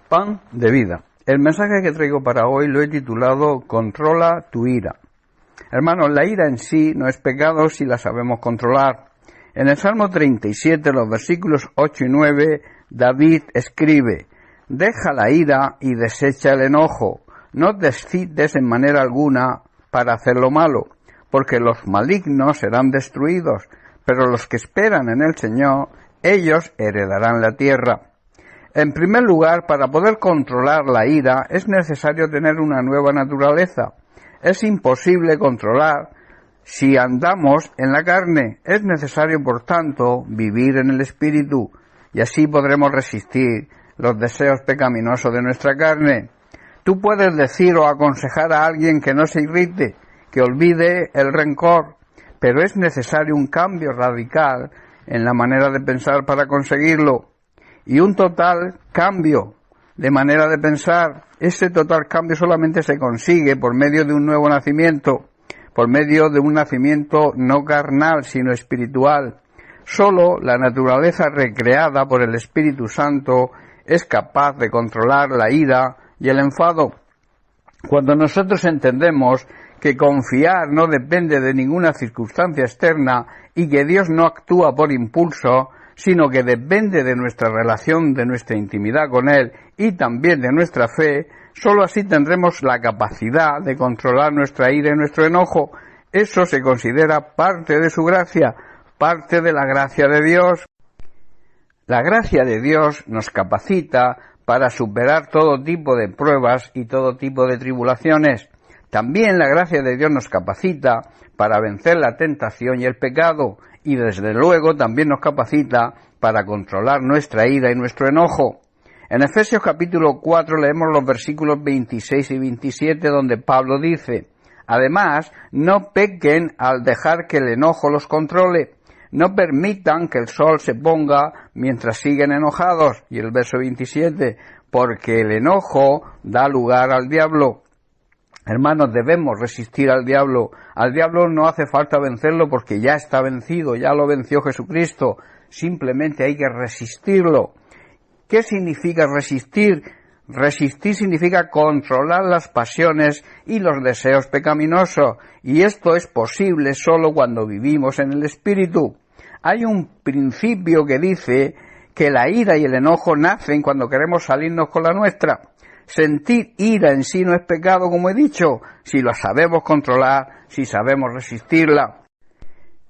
Pan de vida. El mensaje que traigo para hoy lo he titulado Controla tu ira. Hermanos, la ira en sí no es pecado si la sabemos controlar. En el Salmo 37, los versículos 8 y 9, David escribe: Deja la ira y desecha el enojo, no te excites en manera alguna para hacer lo malo, porque los malignos serán destruidos, pero los que esperan en el Señor, ellos heredarán la tierra. En primer lugar, para poder controlar la ira es necesario tener una nueva naturaleza. Es imposible controlar si andamos en la carne. Es necesario, por tanto, vivir en el Espíritu, y así podremos resistir los deseos pecaminosos de nuestra carne. Tú puedes decir o aconsejar a alguien que no se irrite, que olvide el rencor, pero es necesario un cambio radical en la manera de pensar para conseguirlo. Y un total cambio de manera de pensar. Ese total cambio solamente se consigue por medio de un nuevo nacimiento, por medio de un nacimiento no carnal, sino espiritual. Solo la naturaleza recreada por el Espíritu Santo es capaz de controlar la ira y el enfado. Cuando nosotros entendemos que confiar no depende de ninguna circunstancia externa y que Dios no actúa por impulso, sino que depende de nuestra relación, de nuestra intimidad con Él y también de nuestra fe, sólo así tendremos la capacidad de controlar nuestra ira y nuestro enojo. Eso se considera parte de su gracia, parte de la gracia de Dios. La gracia de Dios nos capacita para superar todo tipo de pruebas y todo tipo de tribulaciones. También la gracia de Dios nos capacita para vencer la tentación y el pecado, y desde luego también nos capacita para controlar nuestra ira y nuestro enojo. En Efesios capítulo 4 leemos los versículos 26 y 27 donde Pablo dice: Además, no pequen al dejar que el enojo los controle, no permitan que el sol se ponga mientras siguen enojados. Y el verso 27, porque el enojo da lugar al diablo. Hermanos, debemos resistir al diablo. Al diablo no hace falta vencerlo porque ya está vencido, ya lo venció Jesucristo. Simplemente hay que resistirlo. ¿Qué significa resistir? Resistir significa controlar las pasiones y los deseos pecaminosos. Y esto es posible solo cuando vivimos en el Espíritu. Hay un principio que dice que la ira y el enojo nacen cuando queremos salirnos con la nuestra. Sentir ira en sí no es pecado, como he dicho, si la sabemos controlar, si sabemos resistirla.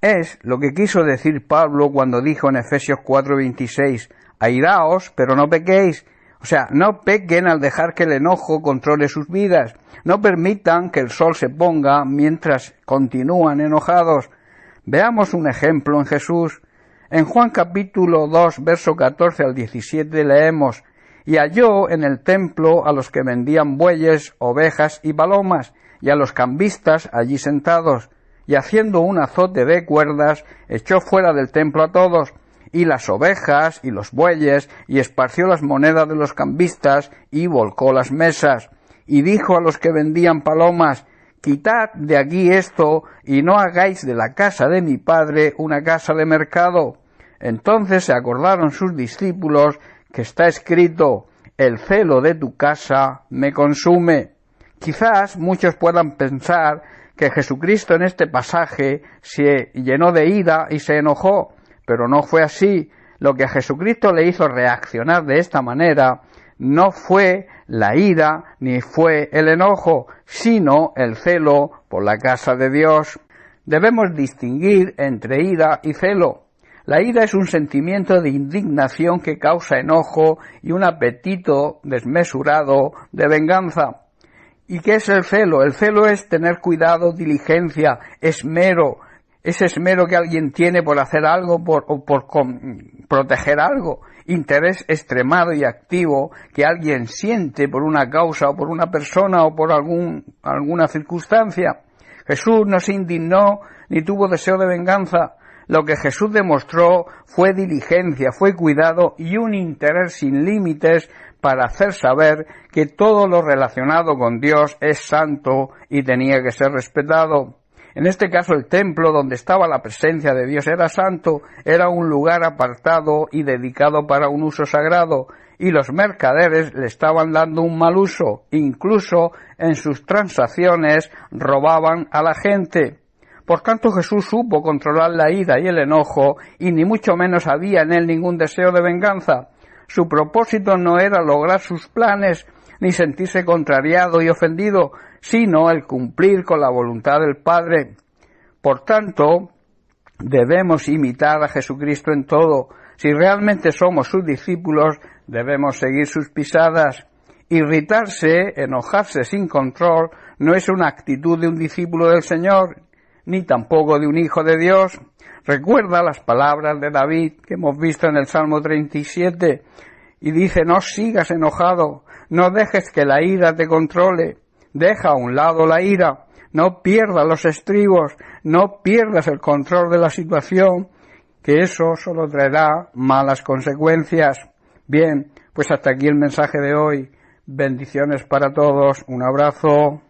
Es lo que quiso decir Pablo cuando dijo en Efesios 4:26, airaos, pero no pequéis. O sea, no pequen al dejar que el enojo controle sus vidas. No permitan que el sol se ponga mientras continúan enojados. Veamos un ejemplo en Jesús. En Juan capítulo 2, verso 14 al 17 leemos: Y halló en el templo a los que vendían bueyes, ovejas y palomas, y a los cambistas allí sentados, y haciendo un azote de cuerdas, echó fuera del templo a todos, y las ovejas y los bueyes, y esparció las monedas de los cambistas, y volcó las mesas. Y dijo a los que vendían palomas: Quitad de aquí esto, y no hagáis de la casa de mi padre una casa de mercado. Entonces se acordaron sus discípulos que está escrito: el celo de tu casa me consume. Quizás muchos puedan pensar que Jesucristo en este pasaje se llenó de ira y se enojó, pero no fue así. Lo que a Jesucristo le hizo reaccionar de esta manera no fue la ira ni fue el enojo, sino el celo por la casa de Dios. Debemos distinguir entre ira y celo. La ira es un sentimiento de indignación que causa enojo y un apetito desmesurado de venganza. ¿Y qué es el celo? El celo es tener cuidado, diligencia, esmero. Ese esmero que alguien tiene por hacer algo, por proteger algo. Interés extremado y activo que alguien siente por una causa o por una persona o por alguna circunstancia. Jesús no se indignó ni tuvo deseo de venganza. Lo que Jesús demostró fue diligencia, fue cuidado y un interés sin límites para hacer saber que todo lo relacionado con Dios es santo y tenía que ser respetado. En este caso, el templo donde estaba la presencia de Dios era santo, era un lugar apartado y dedicado para un uso sagrado, y los mercaderes le estaban dando un mal uso, incluso en sus transacciones robaban a la gente. Por tanto, Jesús supo controlar la ira y el enojo, y ni mucho menos había en él ningún deseo de venganza. Su propósito no era lograr sus planes, ni sentirse contrariado y ofendido, sino el cumplir con la voluntad del Padre. Por tanto, debemos imitar a Jesucristo en todo. Si realmente somos sus discípulos, debemos seguir sus pisadas. Irritarse, enojarse sin control, no es una actitud de un discípulo del Señor, ni tampoco de un hijo de Dios. Recuerda las palabras de David que hemos visto en el Salmo 37, y dice: no sigas enojado, no dejes que la ira te controle, deja a un lado la ira, no pierdas los estribos, no pierdas el control de la situación, que eso solo traerá malas consecuencias. Bien, pues hasta aquí el mensaje de hoy. Bendiciones para todos, un abrazo.